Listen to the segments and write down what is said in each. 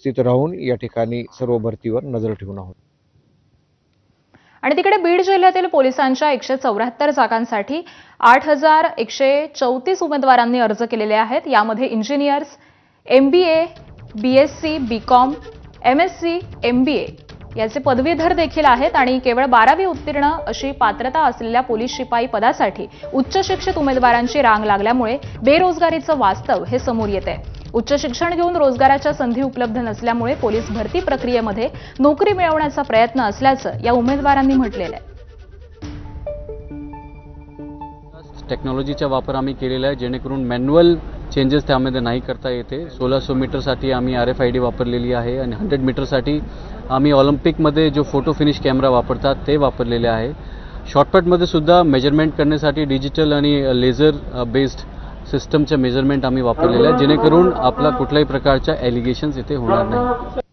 उपस्थित राहून या ठिकाणी सर्व भरतीवर नजर ठेवून आहोत। आणि तिकडे बीड जिल्ह्यातील पोलिसांच्या 174 जागांसाठी 8,134 उमेदवारांनी अर्ज केलेले आहेत। यामध्ये engineers, MBA, BSc, BCom, MSc, MBA याचे पदवीधर देखील आहेत आणि केवळ 12वी उत्तीर्ण अशी पात्रता असलेल्या पोलीस शिपाई पदासाठी उच्च शिक्षित उमेदवारांची रांग लागल्यामुळे बेरोजगारीचं वास्तव हे समोर येते। उच्च शिक्षण घेऊन रोजगाराच्या संधी उपलब्ध नसल्यामुळे पोलीस भरती प्रक्रियेमध्ये नोकरी मिळवण्याचा प्रयत्न असल्याचं या उमेदवारांनी म्हटलेलं आहे। टेक्नॉलॉजीचा वापर आम्ही केलेला आहे जेणेकरून मॅन्युअल चेंजेस त्यामध्ये नाही करता येते। 1600 मीटरसाठी आम्ही RFID वापरलेली आहे आणि 100 मीटरसाठी आम्ही ऑलिम्पिकमध्ये जो फोटो फिनिश कॅमेरा वापरतात ते वापरलेले आहे। शॉर्टकटमध्ये सुद्धा मेजरमेंट करण्यासाठी डिजिटल आणि लेझर बेस्ड सिस्टमचे मेजरमेंट आम्ही वापरलेले आहे जेणेकरून आपला कुठल्याही प्रकारच्या ॲलिगेशन्स इथे होणार नाही।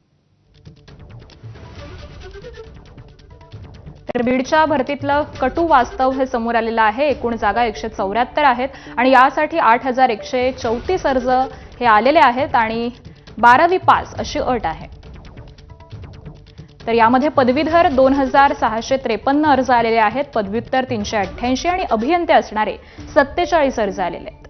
तर बीडच्या भरतीतलं कटू वास्तव हे समोर आलेलं आहे। एकूण जागा 174 आहेत आणि यासाठी 8,134 अर्ज हे आलेले आहेत आणि 12वी पास अशी अट आहे। तर यामध्ये पदवीधर 2,653 अर्ज आलेले आहेत, पदव्युत्तर 388 आणि अभियंते असणारे 47 अर्ज आलेले आहेत।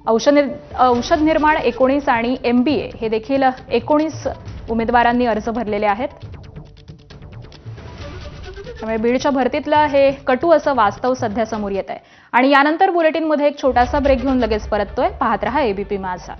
औषध निर्माण 19 आणि MBA हे देखील 19 उमेदवारांनी अर्ज भरलेले आहेत। त्यामुळे बीडच्या भरतीतलं हे कटू असं वास्तव सध्या समोर येत आहे। आणि यानंतर बुलेटिनमध्ये एक छोटासा ब्रेक घेऊन लगेच परततोय। पाहत रहा ABP माझा।